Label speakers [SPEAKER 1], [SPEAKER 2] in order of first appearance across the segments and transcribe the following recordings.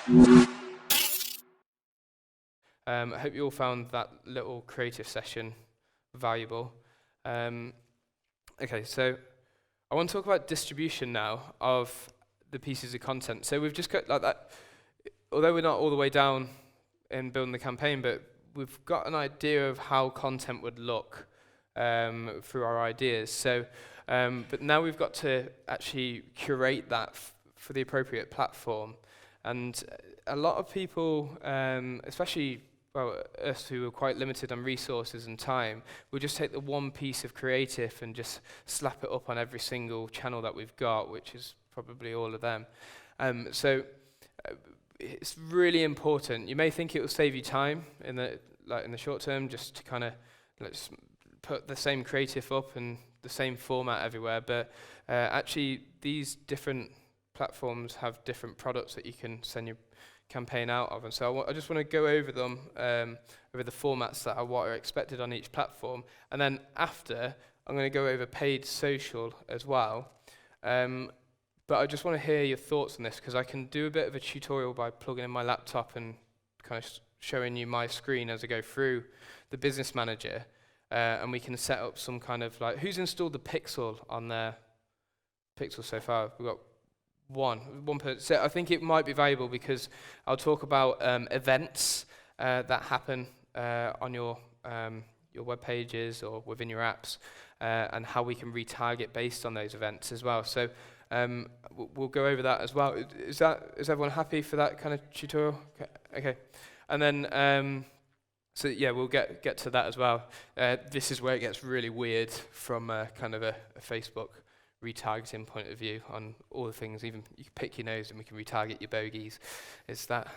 [SPEAKER 1] I hope you all found that little creative session valuable. Okay, so I want to talk about distribution now of the pieces of content. So we've just got like that, although we're not all the way down in building the campaign, but we've got an idea of how content would look through our ideas. So, but now we've got to actually curate that for the appropriate platform. And a lot of people, especially us who are quite limited on resources and time, we'll just take the one piece of creative and just slap it up on every single channel that we've got, which is probably all of them. So it's really important. You may think it will save you time in the short term, just to kind of let's put the same creative up and the same format everywhere. But actually, these different platforms have different products that you can send your campaign out of, and so I just want to go over them, over the formats that are what are expected on each platform, and then after I'm going to go over paid social as well. But I just want to hear your thoughts on this, because I can do a bit of a tutorial by plugging in my laptop and kind of showing you my screen as I go through the business manager, and we can set up some kind of like, who's installed the Pixel on their Pixel so far? We've got one person. So I think it might be valuable because I'll talk about events that happen on your web pages or within your apps, and how we can retarget based on those events as well. So we'll go over that as well. Is everyone happy for that kind of tutorial? Okay. And then so yeah, we'll get to that as well. This is where it gets really weird from kind of a Facebook retargeting point of view on all the things. Even you can pick your nose and we can retarget your bogeys. It's that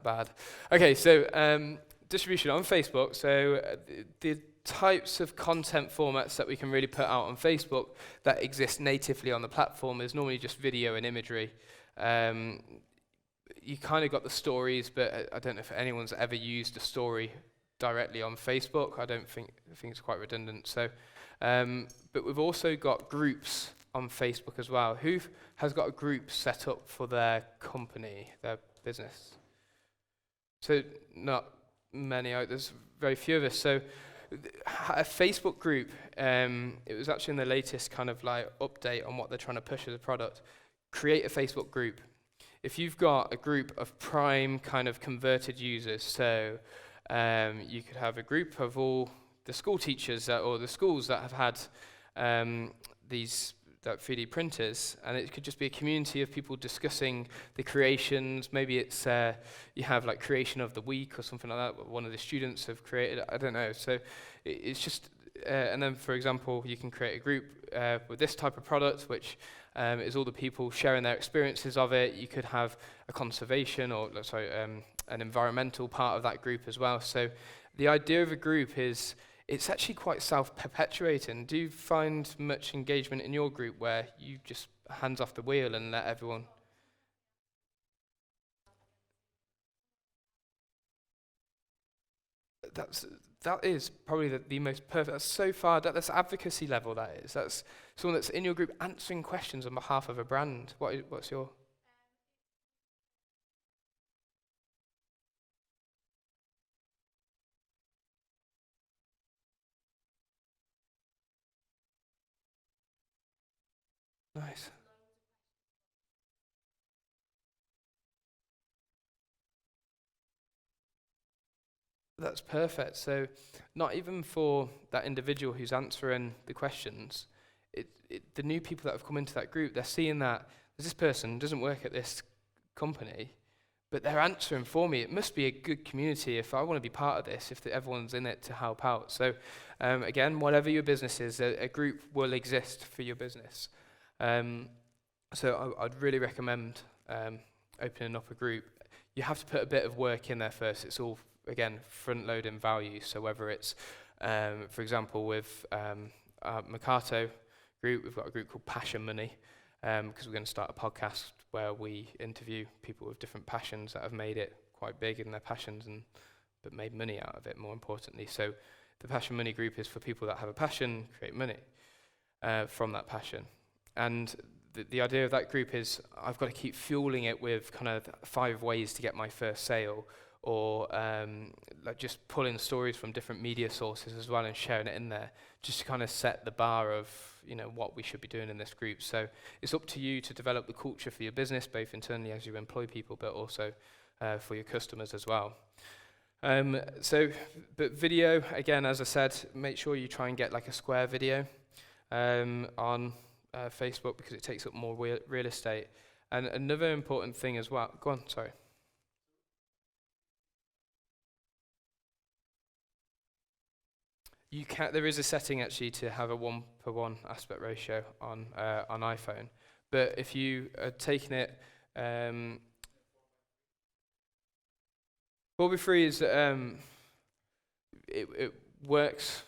[SPEAKER 1] bad. Okay, so distribution on Facebook. So the types of content formats that we can really put out on Facebook that exist natively on the platform is normally just video and imagery. You kind of got the stories, but I don't know if anyone's ever used a story directly on Facebook. I think it's quite redundant. So. But we've also got groups on Facebook as well. Who has got a group set up for their company, their business? So not many. There's very few of us. So a Facebook group, it was actually in the latest kind of like update on what they're trying to push as a product. Create a Facebook group. If you've got a group of prime kind of converted users, so you could have a group of all the school teachers or the schools that have had these 3D printers, and it could just be a community of people discussing the creations. Maybe it's you have like creation of the week or something like that. One of the students have created. I don't know. So it's just, and then for example, you can create a group with this type of product, which is all the people sharing their experiences of it. You could have a conservation or an environmental part of that group as well. So the idea of a group is, it's actually quite self-perpetuating. Do you find much engagement in your group where you just hands off the wheel and let everyone? That is probably the most perfect. That's so far. That's advocacy level. That is. That's someone that's in your group answering questions on behalf of a brand. What's your? Nice. That's perfect. So not even for that individual who's answering the questions, the new people that have come into that group, they're seeing that there's this person doesn't work at this company, but they're answering for me. It must be a good community if I want to be part of this, if everyone's in it to help out. So again, whatever your business is, a group will exist for your business. So I'd really recommend opening up a group. You have to put a bit of work in there first. It's all, again, front-loading value. So whether it's, for example, with our Mercato group, we've got a group called Passion Money, because we're going to start a podcast where we interview people with different passions that have made it quite big in their passions but made money out of it, more importantly. So the Passion Money group is for people that have a passion, create money from that passion. And the idea of that group is I've got to keep fueling it with kind of 5 ways to get my first sale, or like just pulling stories from different media sources as well and sharing it in there, just to kind of set the bar of what we should be doing in this group. So it's up to you to develop the culture for your business, both internally as you employ people, but also for your customers as well. But video, again, as I said, make sure you try and get like a square video on Facebook, because it takes up more real estate. And another important thing as well, go on, sorry. There is a setting actually to have a 1:1 aspect ratio on iPhone, but if you are taking it, 4:3 is it works,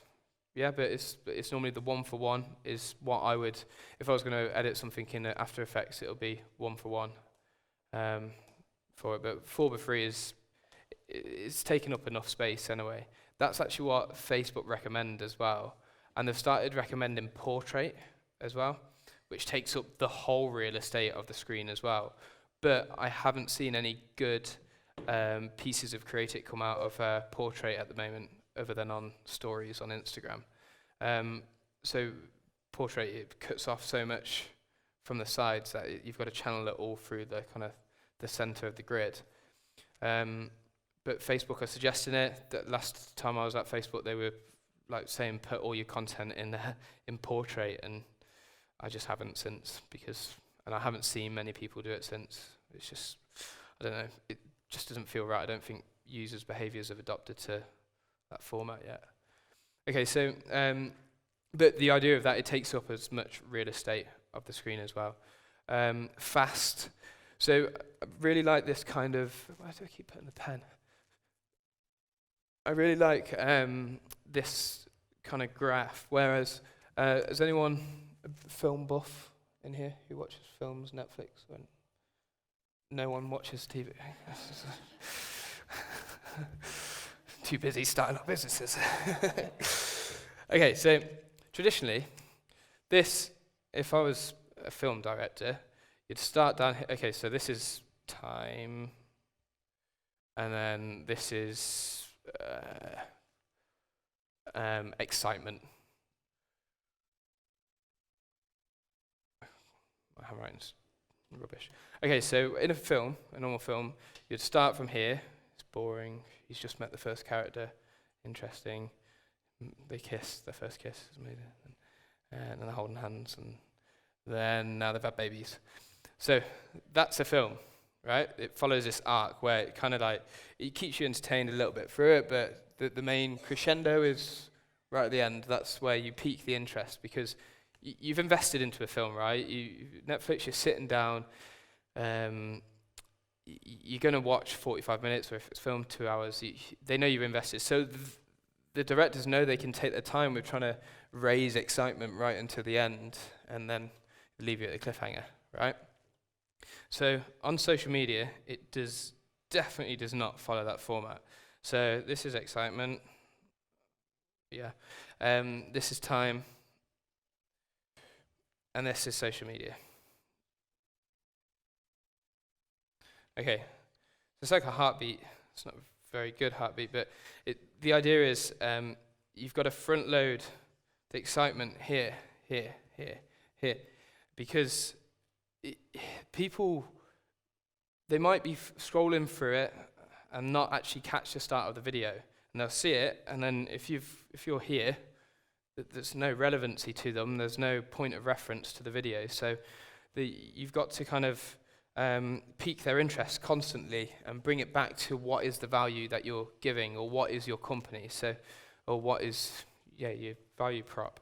[SPEAKER 1] yeah, but it's normally the 1:1 is what I would, if I was going to edit something in After Effects, it'll be 1:1 for it. But 4:3 is taking up enough space anyway. That's actually what Facebook recommend as well. And they've started recommending portrait as well, which takes up the whole real estate of the screen as well. But I haven't seen any good pieces of creative come out of portrait at the moment, other than on stories on Instagram. So portrait, it cuts off so much from the sides that you've got to channel it all through the kind of the center of the grid. But Facebook are suggesting it. That last time I was at Facebook, they were like saying put all your content in portrait, and I just haven't since, and I haven't seen many people do it since. It's just, I don't know, it just doesn't feel right. I don't think users' behaviors have adopted to that format yet. Okay, so but the idea of that, it takes up as much real estate of the screen as well. Fast. So I really like this kind of, why do I keep putting the pen? I really like this kind of graph, whereas, is anyone a film buff in here who watches films, Netflix? No one watches TV. Too busy starting up businesses. Okay, so traditionally, if I was a film director, you'd start down here. Okay, so this is time, and then this is excitement. My handwriting's rubbish. Okay, so in a normal film, you'd start from here. It's boring. He's just met the first character. Interesting. They kiss. Their first kiss is amazing. And then they're holding hands, and then now they've had babies. So that's a film, right? It follows this arc where it kind of like, it keeps you entertained a little bit through it, but the main crescendo is right at the end. That's where you pique the interest, because you've invested into a film, right? Netflix, you're sitting down, you're going to watch 45 minutes, or if it's filmed 2 hours, they know you've invested. So the directors know they can take their time with trying to raise excitement right until the end, and then leave you at the cliffhanger, right? So on social media, it definitely does not follow that format. So this is excitement. Yeah. This is time. And this is social media. Okay. So it's like a heartbeat. It's not a very good heartbeat, but the idea is you've got to front load the excitement here, because people, they might be scrolling through it and not actually catch the start of the video, and they'll see it, and then if you're here, there's no relevancy to them. There's no point of reference to the video, so you've got to kind of pique their interest constantly and bring it back to what is the value that you're giving, or what is your company, or what is your value prop.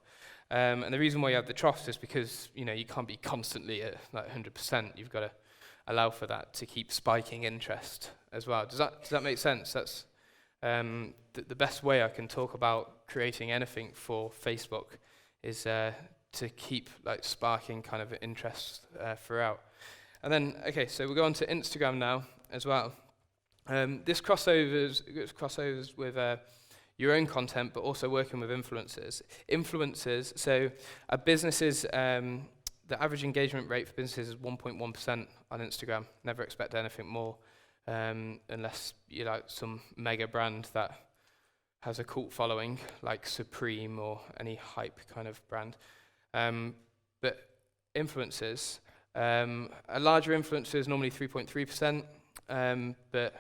[SPEAKER 1] And the reason why you have the troughs is because you can't be constantly at like 100%. You've got to allow for that to keep spiking interest as well. Does that make sense? That's the best way I can talk about creating anything for Facebook is to keep like sparking kind of interest throughout. And then, okay, so we'll go on to Instagram now as well. This crossovers with your own content, but also working with influencers. Influencers, so businesses the average engagement rate for businesses is 1.1% on Instagram. Never expect anything more, unless you're like some mega brand that has a cult following, like Supreme or any hype kind of brand. But influencers, a larger influencer is normally 3.3%, but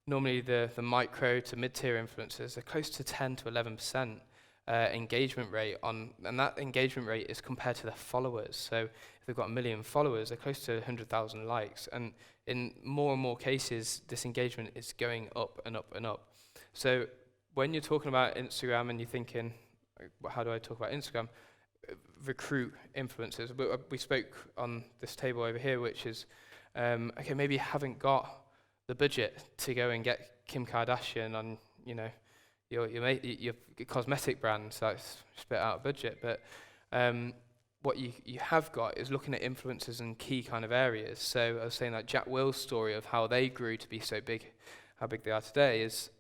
[SPEAKER 1] normally the micro to mid-tier influencers are close to 10 to 11%. Engagement rate and that engagement rate is compared to their followers. So if they've got 1 million followers, they're close to 100,000 likes. And in more and more cases, this engagement is going up and up and up. So when you're talking about Instagram and you're thinking, how do I talk about Instagram? Recruit influencers. We spoke on this table over here, which is, okay, maybe you haven't got the budget to go and get Kim Kardashian on, your cosmetic brands, that's a bit out of budget, but what you have got is looking at influencers in key kind of areas. So I was saying that Jack Will's story of how they grew to be so big, how big they are today, is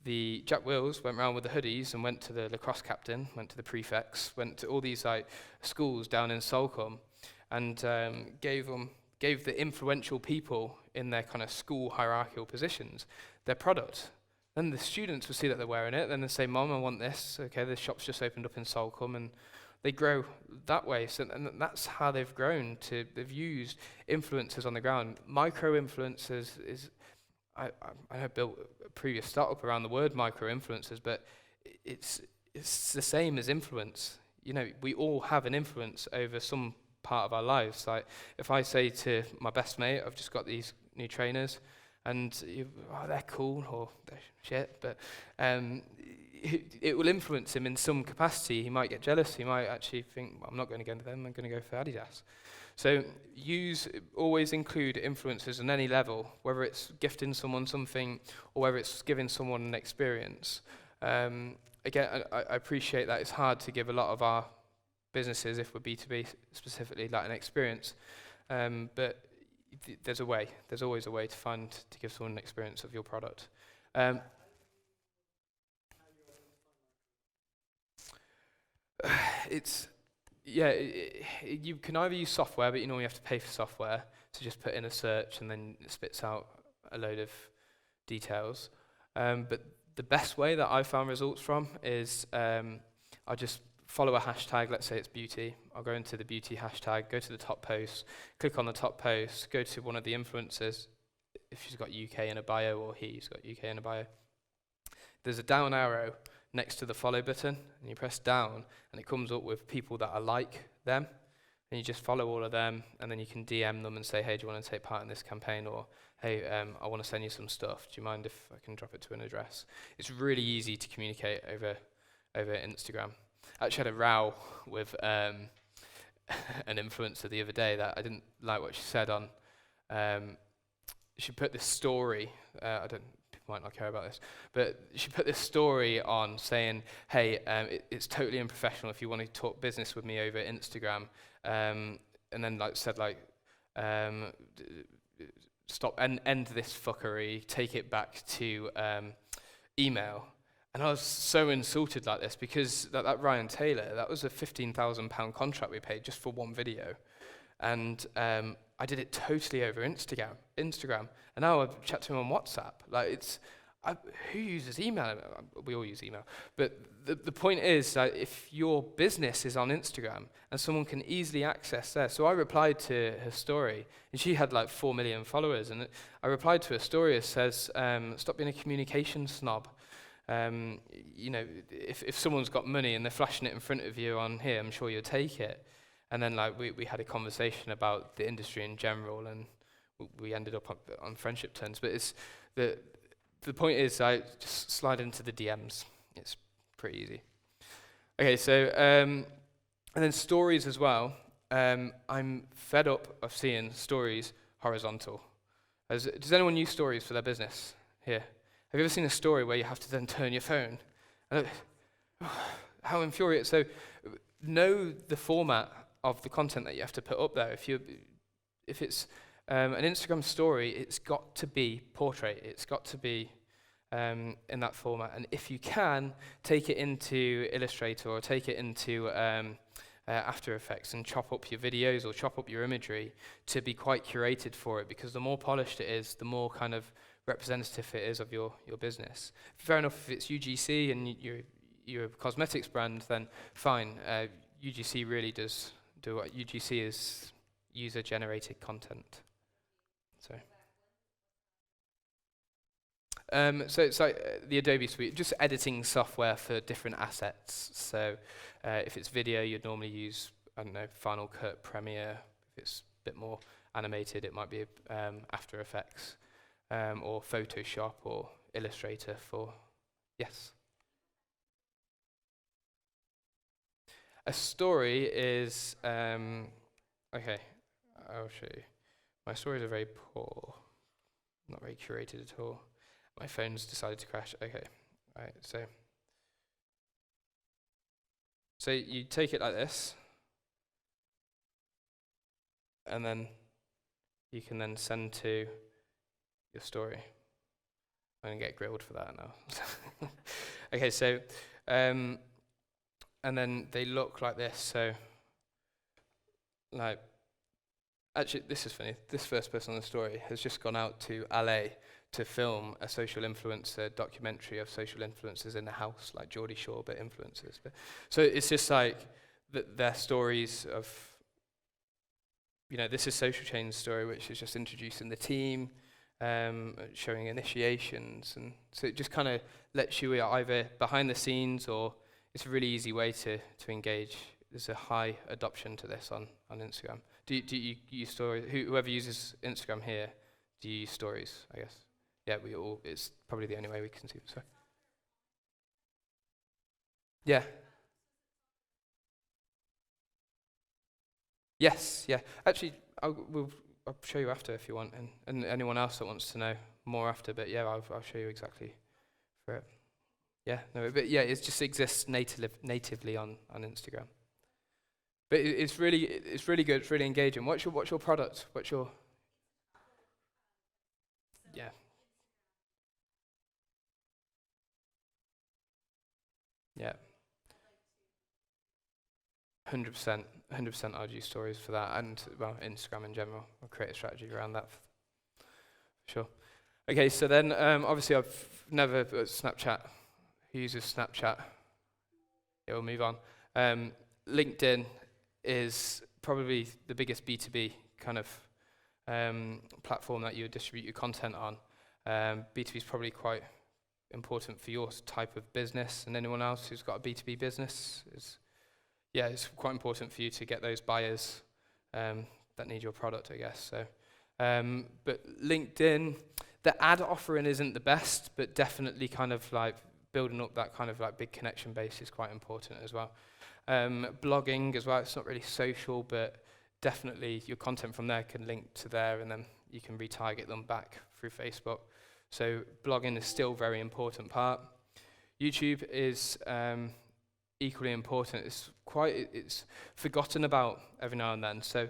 [SPEAKER 1] the Jack Wills went around with the hoodies and went to the lacrosse captain, went to the prefects, went to all these like schools down in Salcombe, and gave the influential people in their kind of school hierarchical positions their product. Then the students will see that they're wearing it, then they say, Mom, I want this. Okay, the shop's just opened up in Salcombe, and they grow that way. So, and that's how they've grown. They've used influencers on the ground. Micro-influencers is, I have built a previous startup around the word micro-influencers, but it's the same as influence. We all have an influence over some part of our lives. Like if I say to my best mate, I've just got these new trainers, and they're cool or they're shit, but it will influence him in some capacity. He might get jealous. He might actually think, I'm not going to go into them, I'm going to go for Adidas. So always include influencers on any level, whether it's gifting someone something or whether it's giving someone an experience. Again, I appreciate that it's hard to give a lot of our businesses, if we're B2B specifically, like an experience, but there's always a way to give someone an experience of your product. You can either use software, but you normally have to pay for software, so just put in a search and then it spits out a load of details. But the best way that I've found results from is I'll just follow a hashtag, let's say it's beauty. I'll go into the beauty hashtag, go to the top post, click on the top post, go to one of the influencers, if she's got UK in a bio or he's got UK in a bio. There's a down arrow next to the follow button, and you press down, and it comes up with people that are like them, and you just follow all of them, and then you can DM them and say, hey, do you want to take part in this campaign, or hey, I want to send you some stuff. Do you mind if I can drop it to an address? It's really easy to communicate over Instagram. I actually had a row with an influencer the other day that I didn't like what she said on. She put this story. People might not care about this, but she put this story on saying, "Hey, it's totally unprofessional if you want to talk business with me over Instagram." And then said stop and end this fuckery. Take it back to email. And I was so insulted like this because that Ryan Taylor, that was a £15,000 contract we paid just for one video. And I did it totally over Instagram. And now I chat to him on WhatsApp. Who uses email? We all use email. But the point is that if your business is on Instagram and someone can easily access there. So I replied to her story, and she had 4 million followers. And I replied to her story that says, stop being a communication snob. If someone's got money and they're flashing it in front of you on here, I'm sure you'll take it. And then we had a conversation about the industry in general, and we ended up on friendship terms. But it's the point is, I just slide into the DMs. It's pretty easy. Okay, so and then stories as well. I'm fed up of seeing stories horizontal. Does anyone use stories for their business here? Have you ever seen a story where you have to then turn your phone? How infuriating. So know the format of the content that you have to put up there. If it's an Instagram story, it's got to be portrait. It's got to be in that format. And if you can, take it into Illustrator or take it into After Effects and chop up your videos or chop up your imagery to be quite curated for it, because the more polished it is, the more kind of representative it is of your business. Fair enough, if it's UGC and you're a cosmetics brand, then fine. UGC really does do what UGC is, user-generated content. So it's like the Adobe Suite, just editing software for different assets. So if it's video, you'd normally use, I don't know, Final Cut, Premiere. If it's a bit more animated, it might be After Effects, or Photoshop or Illustrator for, yes. A story is, okay, I'll show you. My stories are very poor, not very curated at all. My phone's decided to crash. Okay, right, so you take it like this, and then you can then send to your story. I'm gonna get grilled for that now. Okay, so, and then they look like this, so, like, actually, this is funny. This first person on the story has just gone out to LA to film a social influencer documentary of social influencers in the house, like Geordie Shore, but influencers. So it's just like their stories of, this is Social Chain's story, which is just introducing the team, showing initiations, and so it just kind of lets you either behind the scenes, or it's a really easy way to engage. There's a high adoption to this on Instagram. Do you use stories? Whoever uses Instagram here, do you use stories, I guess? Yeah, we all, it's probably the only way we can see it. Sorry. Yeah. Yes, yeah. Actually, I'll show you after if you want, and anyone else that wants to know more after, but yeah, I'll show you exactly for it. Yeah, no, but yeah, it just exists natively on Instagram. But it's really good. It's really engaging. What's your product? What's your? Yeah. Yeah. 100%. I'd use stories for that, and well, Instagram in general. I'll create a strategy around that. For sure. Okay, so then obviously I've never Snapchat. Who uses Snapchat? Yeah, we'll move on. LinkedIn is probably the biggest B2B kind of platform that you would distribute your content on. B2B is probably quite important for your type of business, and anyone else who's got a B2B business it's quite important for you to get those buyers that need your product, I guess. So, but LinkedIn, the ad offering isn't the best, but definitely kind of like building up that kind of like big connection base is quite important as well. Blogging as well, it's not really social, but definitely your content from there can link to there, and then you can retarget them back through Facebook. So blogging is still a very important part. YouTube is equally important. It's forgotten about every now and then. So,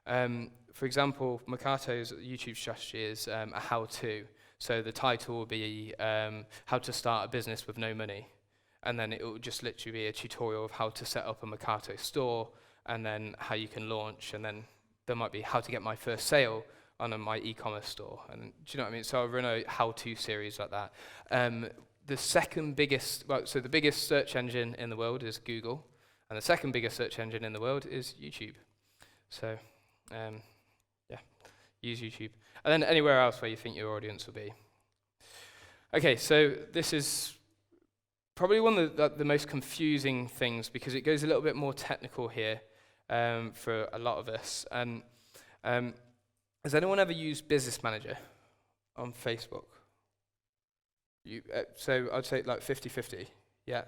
[SPEAKER 1] for example, Makato's YouTube strategy is a how-to. So the title will be how to start a business with no money. And then it will just literally be a tutorial of how to set up a Makato store, and then how you can launch, and then there might be how to get my first sale on my e-commerce store. And do you know what I mean? So I'll run a how-to series like that. The second biggest, so the biggest search engine in the world is Google, and the second biggest search engine in the world is YouTube. So, use YouTube. And then anywhere else where you think your audience will be. Okay, so this is probably one of the most confusing things, because it goes a little bit more technical here for a lot of us. And has anyone ever used Business Manager on Facebook? So I'd say like 50-50. Yeah,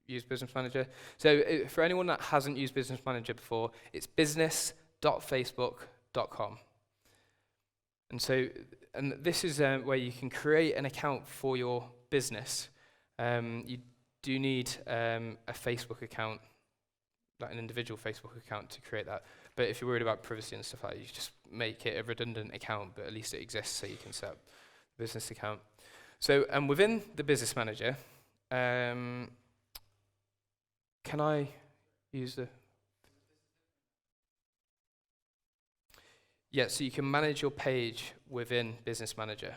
[SPEAKER 1] use Business Manager. So for anyone that hasn't used Business Manager before, it's business.facebook.com. And this is where you can create an account for your business. You do need a Facebook account, like an individual Facebook account, to create that. But if you're worried about privacy and stuff like that, you just make it a redundant account, but at least it exists so you can set up a business account. So, and within the Business Manager, can I use the... Yeah, so you can manage your page within Business Manager.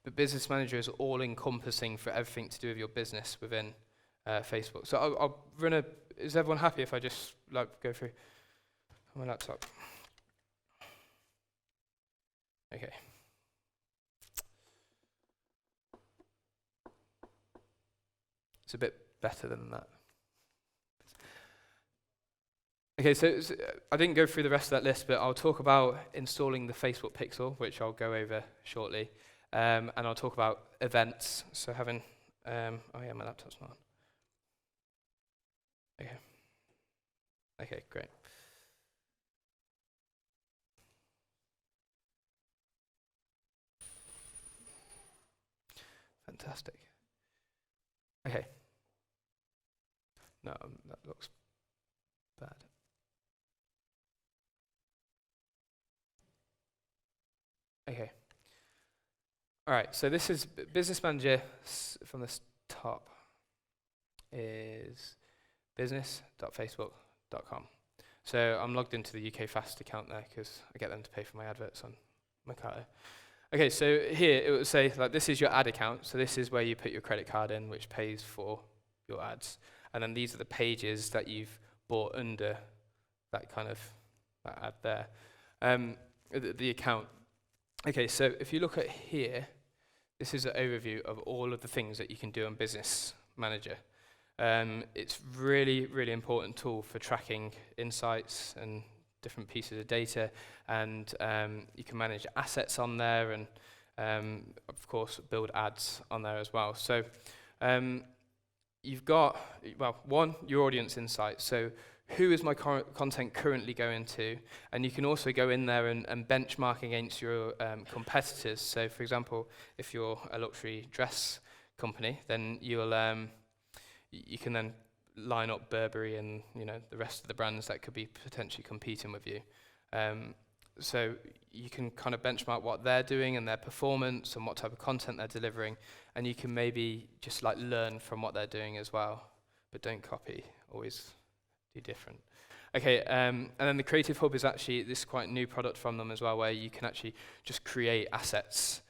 [SPEAKER 1] But Business Manager is all-encompassing for everything to do with your business within Facebook. So I'll run a... Is everyone happy if I just go through my laptop? Okay. It's a bit better than that. Okay, so I didn't go through the rest of that list, but I'll talk about installing the Facebook Pixel, which I'll go over shortly. And I'll talk about events, so having... oh yeah, my laptop's not on. Okay. Okay, great. Fantastic. Okay. No, that looks bad. Okay. All right, so this is Business Manager from the top is business.facebook.com. So I'm logged into the UK Fast account there because I get them to pay for my adverts on Mercado. Okay, so here it will say this is your ad account. So this is where you put your credit card in, which pays for your ads. And then these are the pages that you've bought under that kind of that ad there. The account. Okay, so if you look at here, this is an overview of all of the things that you can do on Business Manager. It's really, really important tool for tracking insights and different pieces of data, and you can manage assets on there, and of course build ads on there as well. So you've got, well, one, your audience insights. So who is my content currently going to? And you can also go in there and benchmark against your competitors. So for example, if you're a luxury dress company, then you'll you can then line up Burberry and the rest of the brands that could be potentially competing with you. So you can kind of benchmark what they're doing and their performance and what type of content they're delivering, and you can maybe just learn from what they're doing as well, but don't copy, always do different. Okay, and then the Creative Hub is actually this quite new product from them as well, where you can actually just create assets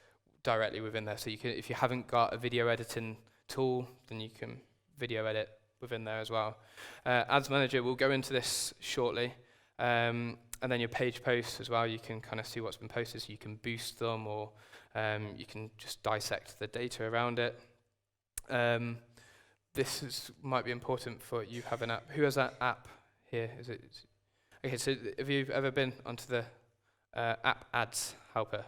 [SPEAKER 1] directly within there. So you can, if you haven't got a video editing tool, then you can video edit within there as well. Ads Manager, we'll go into this shortly. And then your page posts as well, you can kind of see what's been posted, so you can boost them, or you can just dissect the data around it. Might be important for you have an app. Who has that app here? Okay, so have you ever been onto the app ads helper?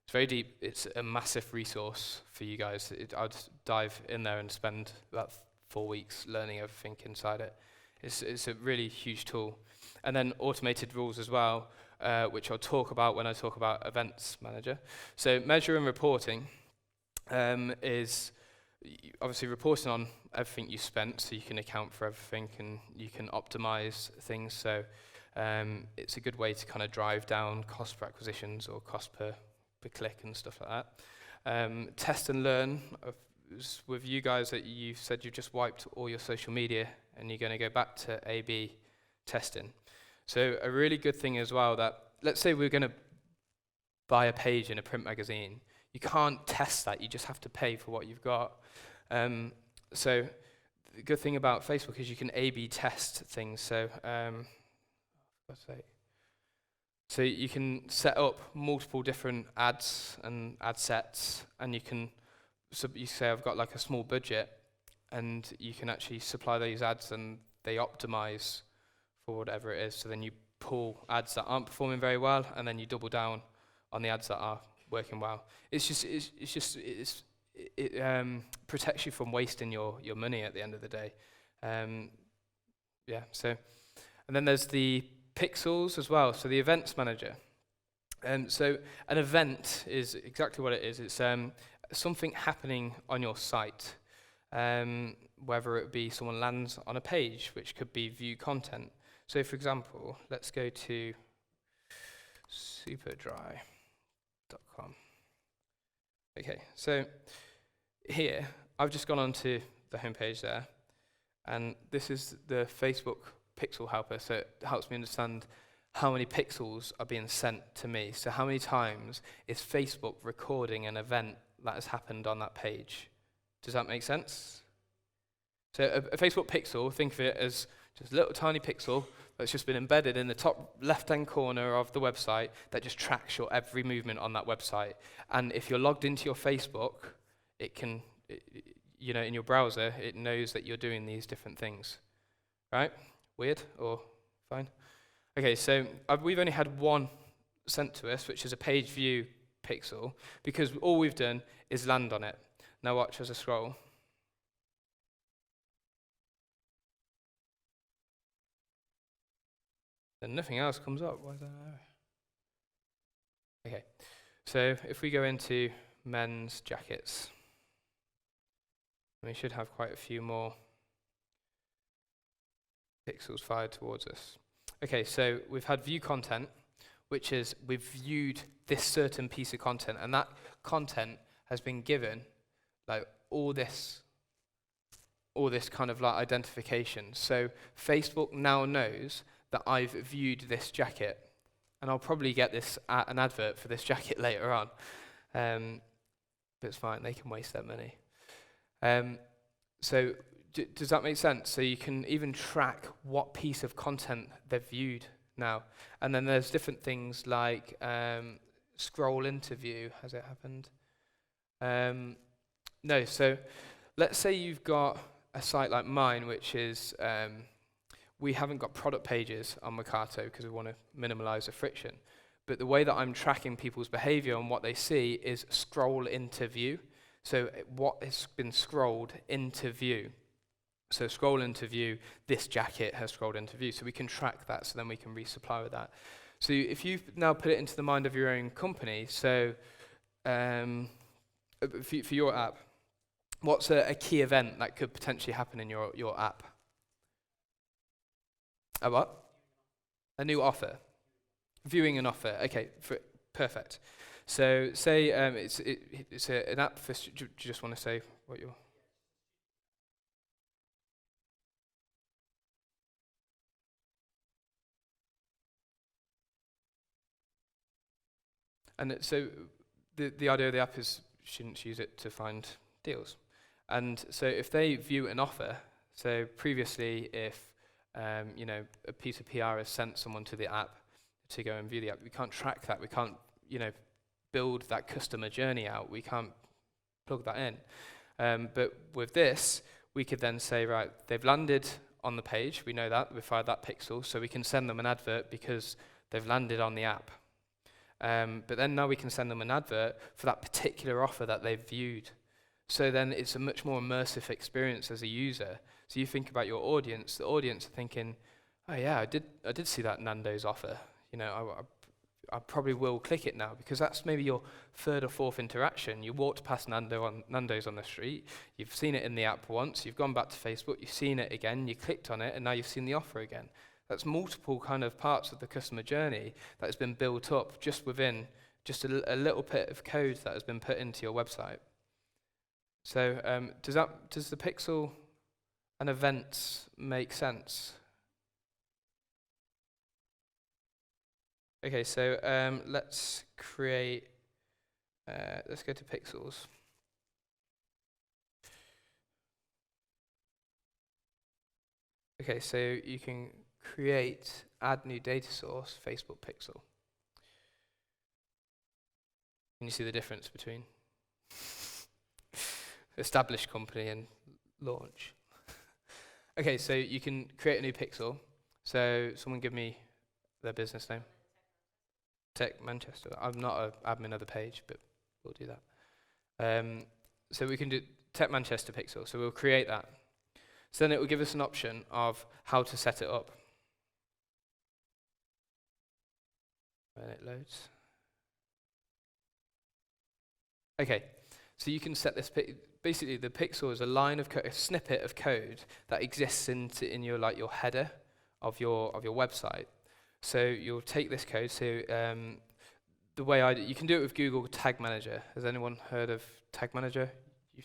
[SPEAKER 1] It's very deep. It's a massive resource for you guys. I'd dive in there and spend about 4 weeks learning everything inside it. It's a really huge tool. And then automated rules as well, which I'll talk about when I talk about Events Manager. So measure and reporting is obviously reporting on everything you spent, so you can account for everything and you can optimize things. So it's a good way to kind of drive down cost per acquisitions or cost per click and stuff like that. Test and learn. With you guys that you said you've just wiped all your social media and you're going to go back to A/B testing. So a really good thing as well, that let's say we're going to buy a page in a print magazine. You can't test that, you just have to pay for what you've got. So the good thing about Facebook is you can A/B test things. So so you can set up multiple different ads and ad sets, and you can, so you say I've got a small budget, and you can actually supply these ads and they optimize for whatever it is. So then you pull ads that aren't performing very well, and then you double down on the ads that are working well. It protects you from wasting your money at the end of the day. Yeah. So, and then there's the pixels as well. So the Events Manager. So an event is exactly what it is. It's something happening on your site, whether it be someone lands on a page, which could be view content. So for example, let's go to superdry.com. Okay, so here, I've just gone onto the homepage there, and this is the Facebook Pixel helper, so it helps me understand how many pixels are being sent to me. So how many times is Facebook recording an event that has happened on that page? Does that make sense? So a Facebook pixel, think of it as just a little tiny pixel that's just been embedded in the top left-hand corner of the website that just tracks your every movement on that website. And if you're logged into your Facebook, it can, in your browser, it knows that you're doing these different things. Right? Weird or fine? Okay, so we've only had one sent to us, which is a page view pixel, because all we've done is land on it. Now watch as I scroll. Then nothing else comes up. Why is that? Okay, so if we go into men's jackets, we should have quite a few more pixels fired towards us. Okay, so we've had view content, which is we've viewed this certain piece of content, and that content has been given like all this kind of like identification. So Facebook now knows that I've viewed this jacket, and I'll probably get an advert for this jacket later on, but it's fine, they can waste their money. So does that make sense? So you can even track what piece of content they've viewed now. And then there's different things like scroll into view. Has it happened? No, so let's say you've got a site like mine, which is, we haven't got product pages on Mercato because we want to minimize the friction. But the way that I'm tracking people's behavior and what they see is scroll into view. So what has been scrolled into view. So scroll into view, this jacket has scrolled into view. So we can track that, so then we can resupply with that. So if you now put it into the mind of your own company, so for your app, what's a key event that could potentially happen in your app? A what? A new offer. Viewing an offer. Okay, perfect. So say it's an app for, do you just want to say what you're... And so the idea of the app is students use it to find deals. And so if they view an offer, so previously if a piece of PR has sent someone to the app to go and view the app, we can't track that. We can't build that customer journey out. We can't plug that in. But with this, we could then say, right, they've landed on the page. We know that. We fired that pixel. So we can send them an advert because they've landed on the app. But then now we can send them an advert for that particular offer that they've viewed. So then it's a much more immersive experience as a user. So you think about your audience. The audience are thinking, oh yeah, I did see that Nando's offer. I probably will click it now, because that's maybe your third or fourth interaction. You walked past Nando's on the street, you've seen it in the app once, you've gone back to Facebook, you've seen it again, you clicked on it, and now you've seen the offer again. That's multiple kind of parts of the customer journey that has been built up just within just a little bit of code that has been put into your website. So does the pixel and events make sense? Okay, so let's create, let's go to pixels. Okay, so you can add new data source, Facebook pixel. Can you see the difference between established company and launch? Okay, so you can create a new pixel. So someone give me their business name. Tech Manchester. I'm not an admin of the page, but we'll do that. So we can do Tech Manchester pixel. So we'll create that. So then it will give us an option of how to set it up. When it loads. Okay, so you can set this. Basically, the pixel is a line of a snippet of code that exists in your header of your website. So you'll take this code. So the way you can do it with Google Tag Manager. Has anyone heard of Tag Manager? You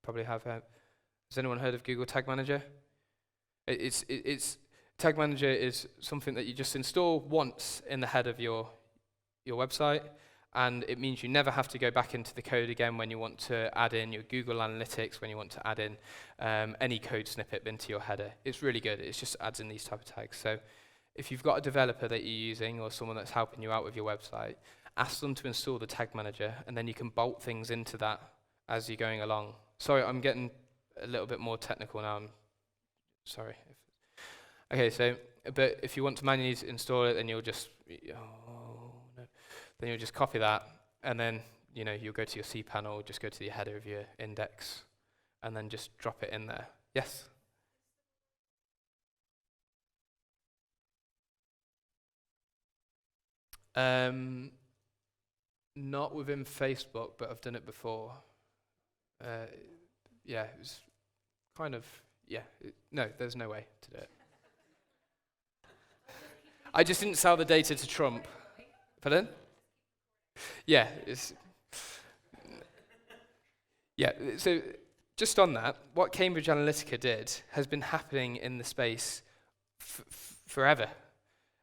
[SPEAKER 1] probably have. Has anyone heard of Google Tag Manager? Tag Manager is something that you just install once in the head of your website, and it means you never have to go back into the code again when you want to add in your Google Analytics, when you want to add in any code snippet into your header. It's really good. It just adds in these type of tags. So if you've got a developer that you're using or someone that's helping you out with your website, ask them to install the Tag Manager, and then you can bolt things into that as you're going along. Sorry, I'm getting a little bit more technical now. I'm sorry. Okay, so, but if you want to manually install it, then you'll just, then you'll just copy that, and then you'll go to your cPanel, just go to the header of your index, and then just drop it in there. Yes? Not within Facebook, but I've done it before. Yeah, it was kind of, no, there's no way to do it. I just didn't sell the data to Trump. Pardon? Yeah, so just on that, what Cambridge Analytica did has been happening in the space forever.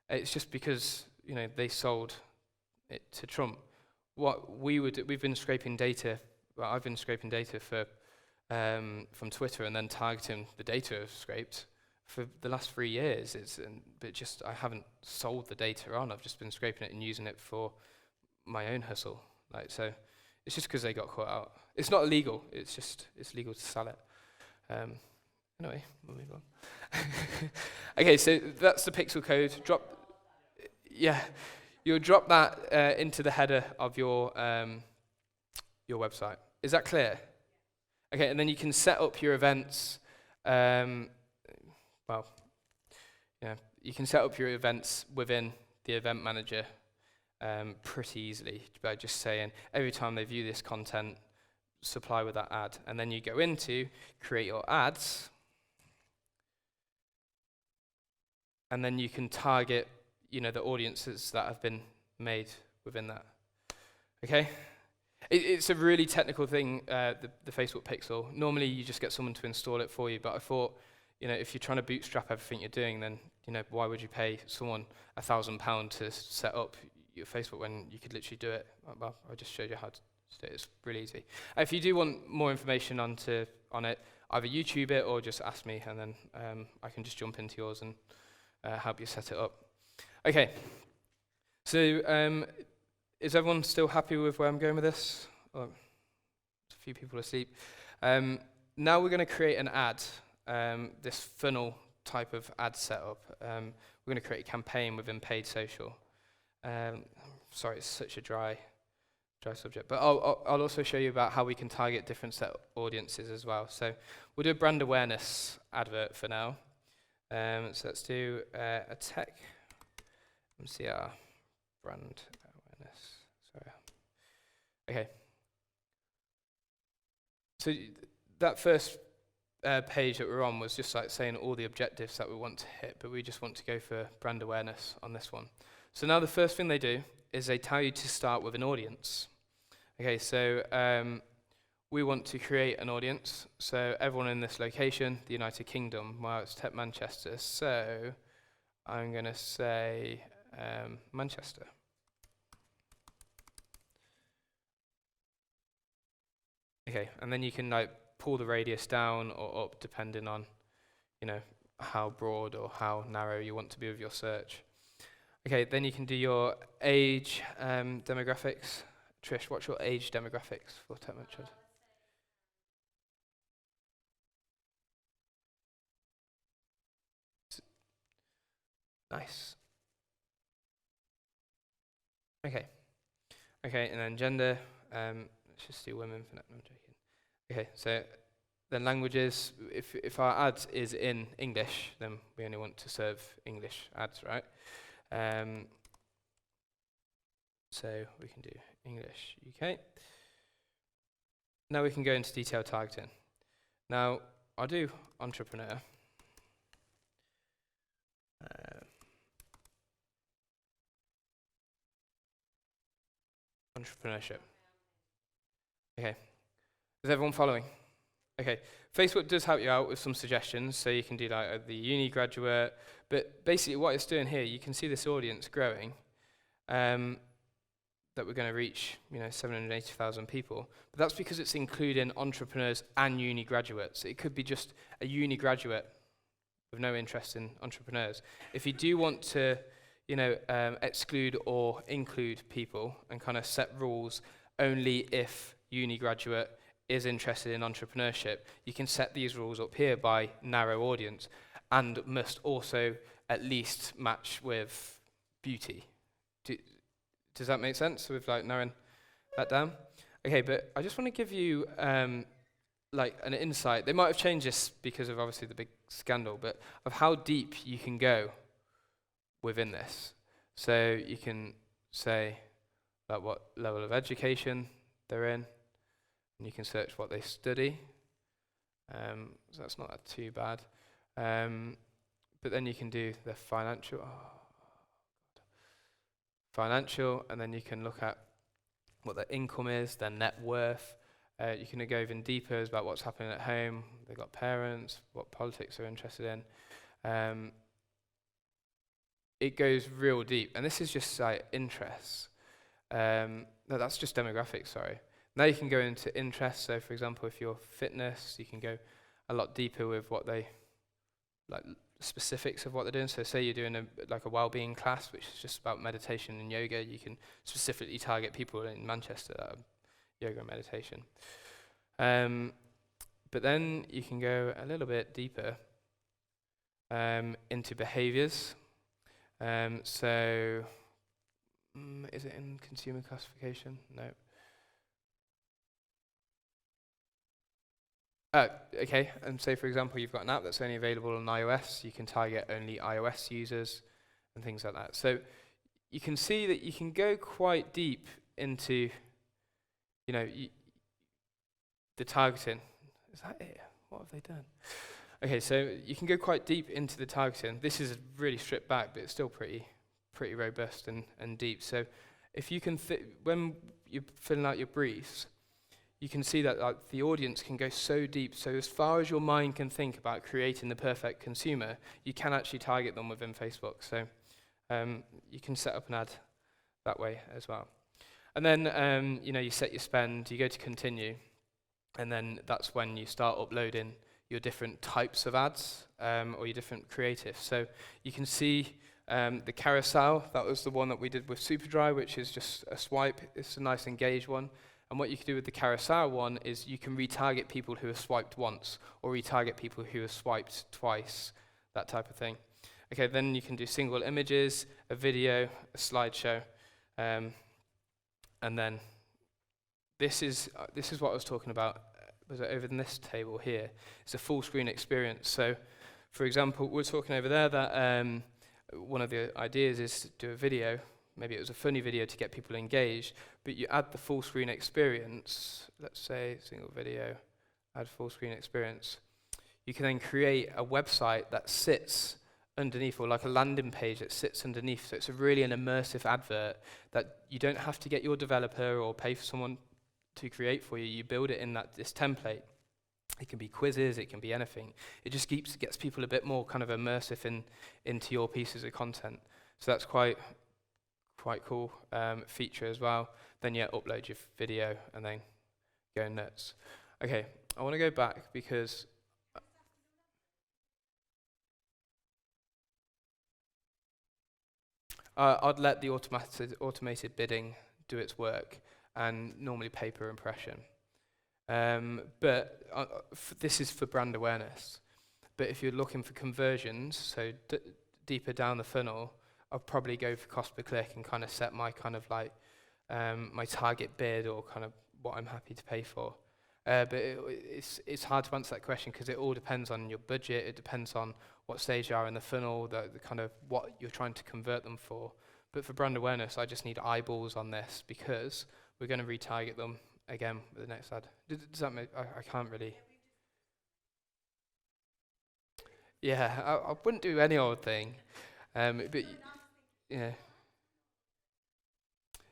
[SPEAKER 1] It's just because, they sold it to Trump. What we would, we've been scraping data, well, I've been scraping data from Twitter and then targeting the data I've scraped for the last 3 years. But I haven't sold the data on. I've just been scraping it and using it for my own hustle. So it's just because they got caught out. It's not illegal. It's legal to sell it. Anyway, we'll move on. Okay, so that's the pixel code. You'll drop that into the header of your website. Is that clear? Okay, and then you can set up your events. You can set up your events within the event manager pretty easily by just saying every time they view this content, supply with that ad, and then you go into create your ads, and then you can target the audiences that have been made within that. Okay? It's a really technical thing, the Facebook Pixel. Normally you just get someone to install it for you, but I thought, if you're trying to bootstrap everything you're doing, then why would you pay someone £1,000 to set up your Facebook when you could literally do it? Well, I just showed you how to do it. It's really easy. If you do want more information on it, either YouTube it or just ask me, and then I can just jump into yours and help you set it up. Okay, so is everyone still happy with where I'm going with this? Oh, a few people asleep. Now we're going to create an ad, this funnel type of ad setup. We're going to create a campaign within paid social. Sorry, it's such a dry subject, but I'll also show you about how we can target different set audiences as well. So we'll do a brand awareness advert for now. So let's do a tech MCR brand awareness. Sorry. Okay. So that first page that we're on was just like saying all the objectives that we want to hit, but we just want to go for brand awareness on this one. So now the first thing they do is they tell you to start with an audience. Okay, so we want to create an audience. So everyone in this location, the United Kingdom, well, it's Tech Manchester. So I'm going to say Manchester. Okay, and then you can pull the radius down or up depending on, how broad or how narrow you want to be with your search. Okay, then you can do your age demographics. Trish, what's your age demographics for Tech Manchester? Nice. Okay, and then gender. Let's just do women for now. No, I'm joking. Okay, so then languages. If our ad is in English, then we only want to serve English ads, right? So we can do English UK. Now we can go into detailed targeting. Now I'll do entrepreneur. Entrepreneurship. Okay. Is everyone following? Okay, Facebook does help you out with some suggestions, so you can do like the uni graduate, but basically what it's doing here, you can see this audience growing, that we're going to reach, 780,000 people, but that's because it's including entrepreneurs and uni graduates. It could be just a uni graduate with no interest in entrepreneurs. If you do want to, exclude or include people and kind of set rules only if uni graduate is interested in entrepreneurship, you can set these rules up here by narrow audience and must also at least match with beauty. Does that make sense with like narrowing that down? Okay, but I just want to give you like an insight. They might have changed this because of obviously the big scandal, but of how deep you can go within this. So you can say like what level of education they're in, and you can search what they study. So that's not too bad. But then you can do the financial, and then you can look at what their income is, their net worth. You can go even deeper about what's happening at home. They've got parents, what politics they're interested in. It goes real deep, and this is just like interests. No, that's just demographics, sorry. Now you can go into interests. So, for example, if you're fitness, you can go a lot deeper with what they like, specifics of what they're doing. So, say you're doing a well-being class, which is just about meditation and yoga. You can specifically target people in Manchester that are yoga and meditation. But then you can go a little bit deeper into behaviors. So, is it in consumer classification? No. Okay, and say for example you've got an app that's only available on iOS, you can target only iOS users and things like that. So you can see that you can go quite deep into, the targeting. Is that it? What have they done? Okay, so you can go quite deep into the targeting. This is really stripped back, but it's still pretty robust and deep. So if you can, when you're filling out your briefs, you can see that the audience can go so deep. So as far as your mind can think about creating the perfect consumer, you can actually target them within Facebook. So you can set up an ad that way as well. And then you set your spend, you go to continue, and then that's when you start uploading your different types of ads or your different creatives. So you can see the carousel. That was the one that we did with Superdry, which is just a swipe. It's a nice engaged one. And what you can do with the carousel one is you can retarget people who have swiped once or retarget people who have swiped twice, that type of thing. Okay, then you can do single images, a video, a slideshow, and then this is what I was talking about. Was it over in this table here? It's a full screen experience. So, for example, we're talking over there that one of the ideas is to do a video. Maybe it was a funny video to get people engaged, but you add the full screen experience. Let's say single video, add full screen experience. You can then create a website that sits underneath, or like a landing page that sits underneath. So it's really an immersive advert that you don't have to get your developer or pay for someone to create for you. You build it in this template. It can be quizzes, it can be anything. It just gets people a bit more kind of immersive into your pieces of content. So that's quite cool feature as well. Then upload your video and then go nuts. Okay, I want to go back because I'd let the automated bidding do its work and normally pay per impression. But this is for brand awareness. But if you're looking for conversions, so deeper down the funnel, I'll probably go for cost per click and kind of set my kind of like my target bid or kind of what I'm happy to pay for. But it's hard to answer that question because it all depends on your budget. It depends on what stage you are in the funnel, the kind of what you're trying to convert them for. But for brand awareness, I just need eyeballs on this because we're going to retarget them again with the next ad. Does that make? I can't really. Yeah, I wouldn't do any old thing. But yeah.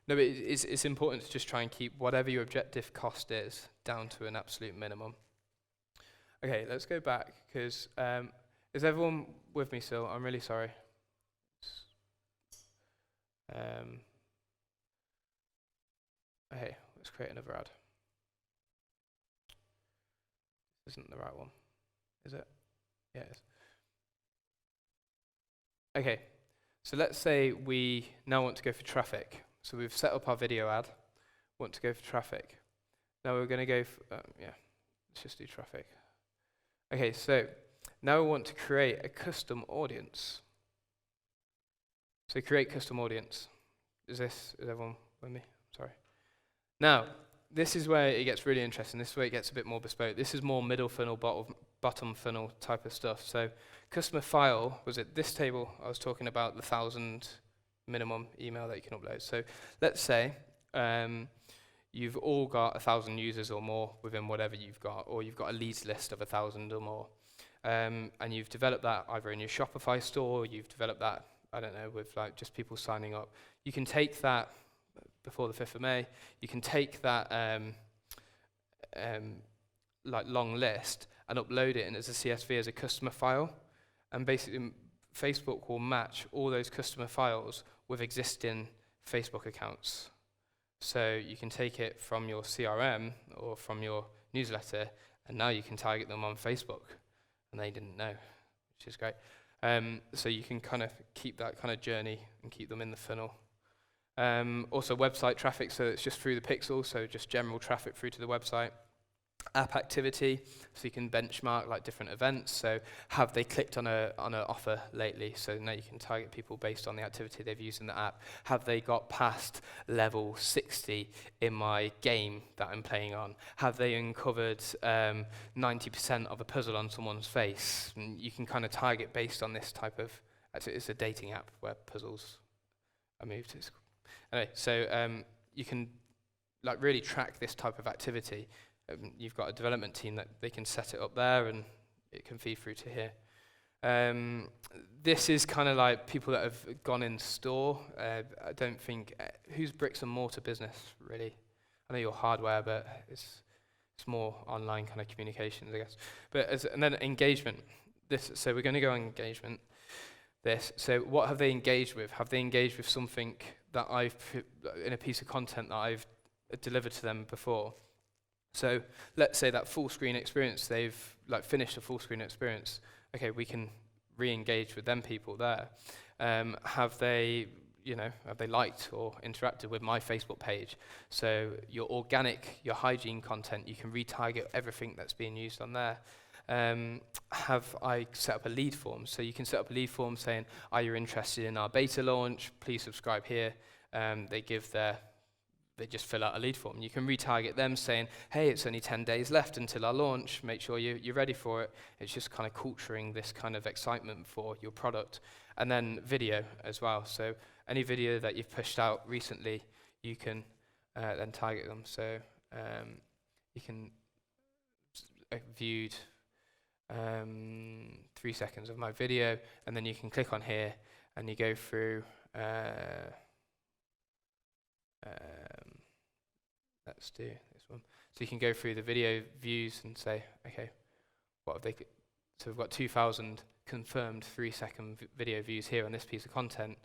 [SPEAKER 1] No, but it's important to just try and keep whatever your objective cost is down to an absolute minimum. Okay, let's go back, because is everyone with me still? I'm really sorry. Okay, let's create another ad. This isn't the right one, is it? Yeah, it is. Okay, so let's say we now want to go for traffic. So we've set up our video ad, want to go for traffic. Now we're going to go for, yeah, let's just do traffic. Okay, so now we want to create a custom audience. So create custom audience. Is everyone with me? Sorry. Now, this is where it gets really interesting. This is where it gets a bit more bespoke. This is more middle funnel, bottom funnel type of stuff. So customer file was it this table I was talking about, the 1,000 minimum email that you can upload. So let's say you've all got 1,000 users or more within whatever you've got, or you've got a leads list of 1,000 or more. And you've developed that either in your Shopify store, or you've developed that, I don't know, with like just people signing up. You can take that before the 5th of May, you can take that like long list and upload it in as a CSV, as a customer file, and basically Facebook will match all those customer files with existing Facebook accounts. So you can take it from your CRM or from your newsletter, and now you can target them on Facebook, and they didn't know, which is great. So you can kind of keep that kind of journey and keep them in the funnel. Also website traffic, so it's just through the pixel, so just general traffic through to the website. App activity, so you can benchmark like different events. So have they clicked on an offer lately? So now you can target people based on the activity they've used in the app. Have they got past level 60 in my game that I'm playing on? Have they uncovered 90% of a puzzle on someone's face? And you can kind of target based on this type of, actually it's a dating app where puzzles are moved. Anyway, so you can like really track this type of activity. You've got a development team that they can set it up there, and it can feed through to here. This is kind of like people that have gone in store. I don't think who's bricks and mortar business really. I know you're hardware, but it's more online kind of communications, I guess. But and then engagement. So we're going to go on engagement. So what have they engaged with? Have they engaged with something that I've put in a piece of content that I've delivered to them before? So let's say that full screen experience, they've like finished a full screen experience. Okay, we can re-engage with them people there. Have they liked or interacted with my Facebook page? So your organic, your hygiene content, you can retarget everything that's being used on there. Have I set up a lead form? So you can set up a lead form saying, are you interested in our beta launch? Please subscribe here. They just fill out a lead form. You can retarget them saying, hey, it's only 10 days left until our launch. Make sure you're ready for it. It's just kind of culturing this kind of excitement for your product. And then video as well. So any video that you've pushed out recently, you can then target them. So you can viewed 3 seconds of my video, and then you can click on here and you go through let's do this one. So you can go through the video views and say, okay, what have they? So we've got 2,000 confirmed 3-second video views here on this piece of content.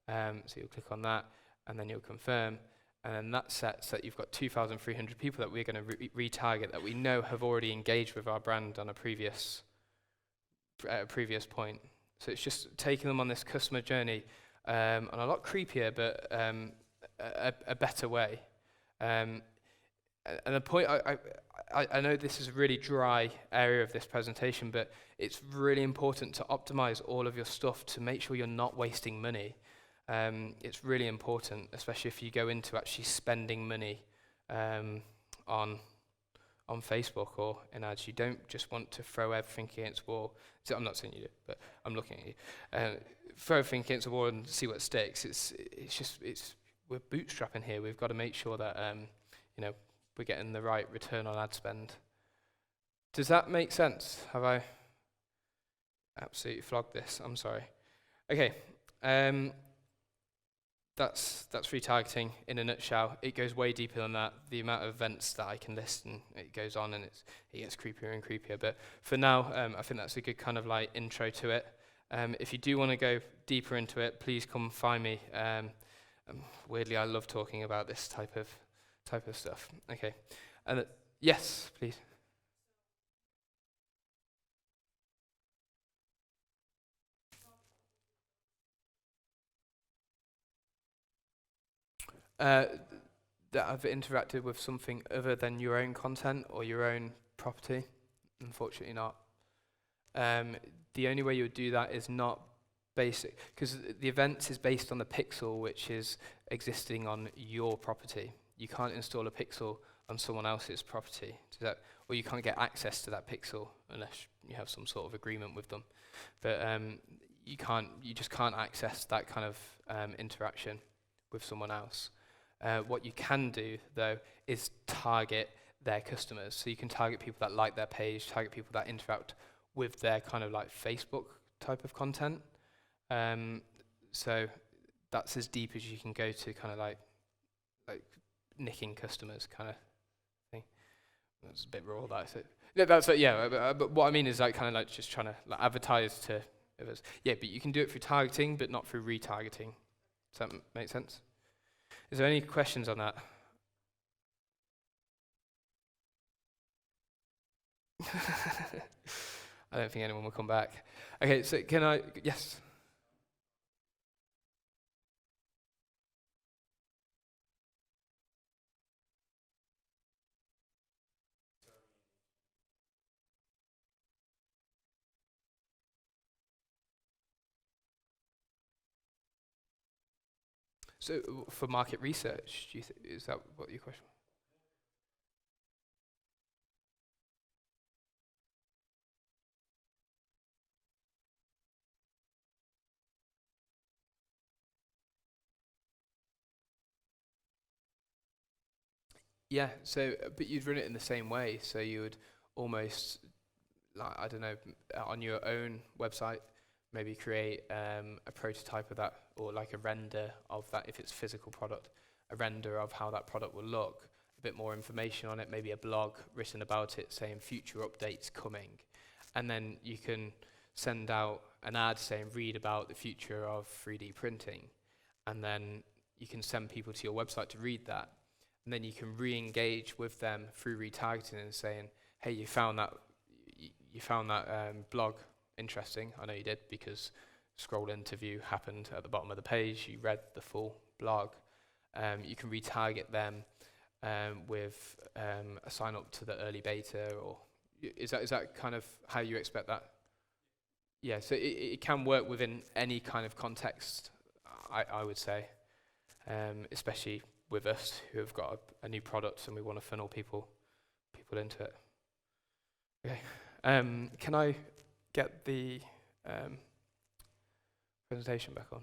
[SPEAKER 1] So you'll click on that, and then you'll confirm, and then that sets that you've got 2,300 people that we're going to retarget that we know have already engaged with our brand on a previous point. So it's just taking them on this customer journey, and a lot creepier, but a better way. And the point, I know this is a really dry area of this presentation, but it's really important to optimize all of your stuff to make sure you're not wasting money. It's really important, especially if you go into actually spending money on Facebook or in ads. You don't just want to throw everything against the wall. So I'm not saying you do, but I'm looking at you. Throw everything against the wall and see what sticks. We're bootstrapping here. We've got to make sure that we're getting the right return on ad spend. Does that make sense? Have I absolutely flogged this? I'm sorry. Okay. that's retargeting in a nutshell. It goes way deeper than that. The amount of events that I can list, and it goes on, and it gets creepier and creepier. But for now, I think that's a good kind of like intro to it. If you do want to go deeper into it, please come find me. Weirdly, I love talking about this type of stuff. Okay, and yes, please. That I've interacted with something other than your own content or your own property? Unfortunately not. The only way you would do that is not basic, because the events is based on the pixel which is existing on your property. You can't install a pixel on someone else's property, or you can't get access to that pixel unless you have some sort of agreement with them. But you just can't access that kind of interaction with someone else. What you can do, though, is target their customers. So you can target people that like their page, target people that interact with their kind of like Facebook type of content. So that's as deep as you can go to kind of like nicking customers kind of thing. That's a bit raw, that's it. Yeah, that's it, yeah, but what I mean is like kind of like just trying to like advertise to others. Yeah, but you can do it through targeting, but not through retargeting. Does that make sense? Is there any questions on that? I don't think anyone will come back. Okay, so can I, yes? So for market research, is that what your question? Yeah, so, but you'd run it in the same way, so you would almost, like, I don't know, on your own website, maybe create a prototype of that, or like a render of that, if it's a physical product, a render of how that product will look, a bit more information on it, maybe a blog written about it saying future updates coming, and then you can send out an ad saying read about the future of 3D printing, and then you can send people to your website to read that, and then you can re-engage with them through retargeting and saying, hey, you found that blog interesting. I know you did, because scroll interview happened at the bottom of the page. You read the full blog. You can retarget them with a sign up to the early beta, or is that kind of how you expect that? Yeah, so it can work within any kind of context, I would say, especially with us who have got a new product and we want to funnel people into it. Okay, can I get the presentation back on?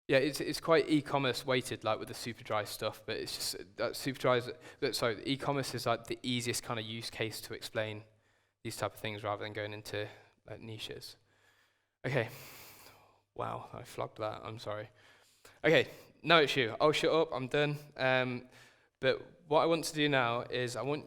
[SPEAKER 1] Yeah, it's quite e-commerce weighted, like with the Superdry stuff, but it's just that e-commerce is like the easiest kind of use case to explain these type of things rather than going into like niches. Okay. Wow, I flogged that, I'm sorry. Okay, now it's you. I'll shut up, I'm done. But what I want to do now is I want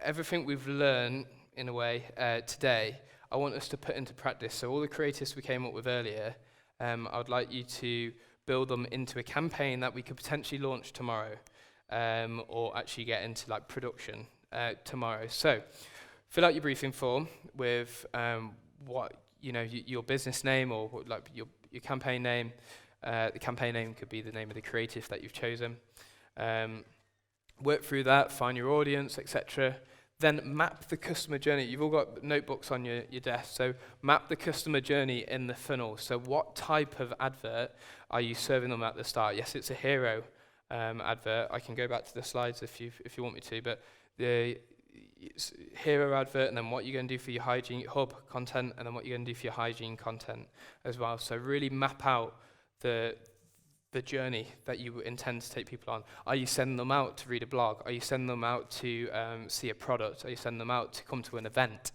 [SPEAKER 1] everything we've learned, in a way, today, I want us to put into practice. So all the creatives we came up with earlier, I would like you to build them into a campaign that we could potentially launch tomorrow, or actually get into like production tomorrow. So fill out your briefing form with what your business name, or like your campaign name. The campaign name could be the name of the creative that you've chosen. Work through that, find your audience, etc. Then map the customer journey. You've all got notebooks on your desk, so map the customer journey in the funnel. So what type of advert are you serving them at the start? Yes, it's a hero advert. I can go back to the slides if you want me to, but the hero advert, and then what you're going to do for your hygiene hub content, and then what you're going to do for your hygiene content as well. So really map out the journey that you intend to take people on. Are you sending them out to read a blog? Are you sending them out to see a product? Are you sending them out to come to an event?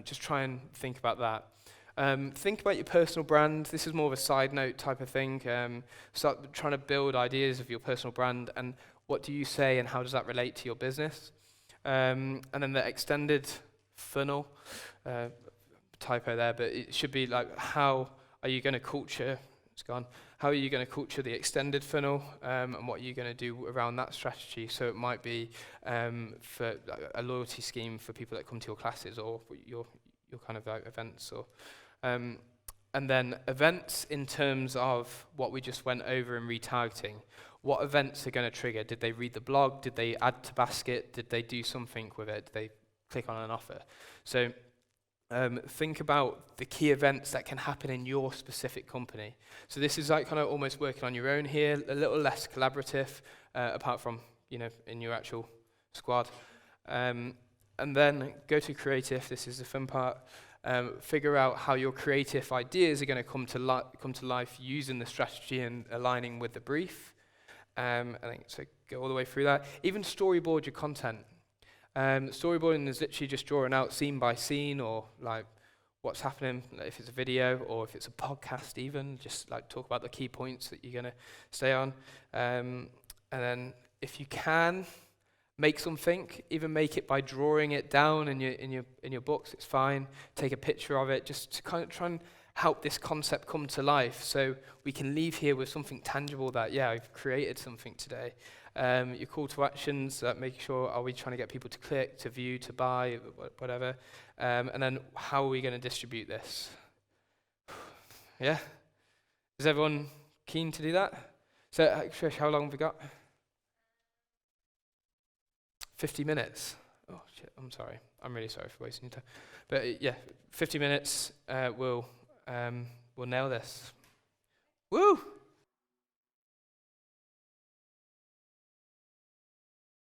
[SPEAKER 1] Just try and think about that. Think about your personal brand. This is more of a side note type of thing. Start trying to build ideas of your personal brand and what do you say and how does that relate to your business. And then the extended funnel, typo there, but it should be like, how are you going to culture, it's gone, how are you going to culture the extended funnel, and what are you going to do around that strategy? So it might be for a loyalty scheme for people that come to your classes or your kind of events, or and then events in terms of what we just went over in retargeting. What events are going to trigger? Did they read the blog? Did they add to basket? Did they do something with it? Did they click on an offer? So think about the key events that can happen in your specific company. So this is like kind of almost working on your own here, a little less collaborative, apart from, in your actual squad. And then go to creative. This is the fun part. Figure out how your creative ideas are going to come to life using the strategy and aligning with the brief. I think so. Go all the way through that. Even storyboard your content. Storyboarding is literally just drawing out scene by scene, or like what's happening, like if it's a video or if it's a podcast even, just like talk about the key points that you're going to stay on. And then if you can, make something, even make it by drawing it down in your books, it's fine. Take a picture of it, just to kind of try and help this concept come to life so we can leave here with something tangible that, yeah, I've created something today. Your call to actions, making sure, are we trying to get people to click, to view, to buy, whatever. And then how are we going to distribute this? Yeah? Is everyone keen to do that? So, Trish, how long have we got? 50 minutes. Oh, shit, I'm sorry. I'm really sorry for wasting your time. But yeah, 50 minutes, we'll nail this. Woo!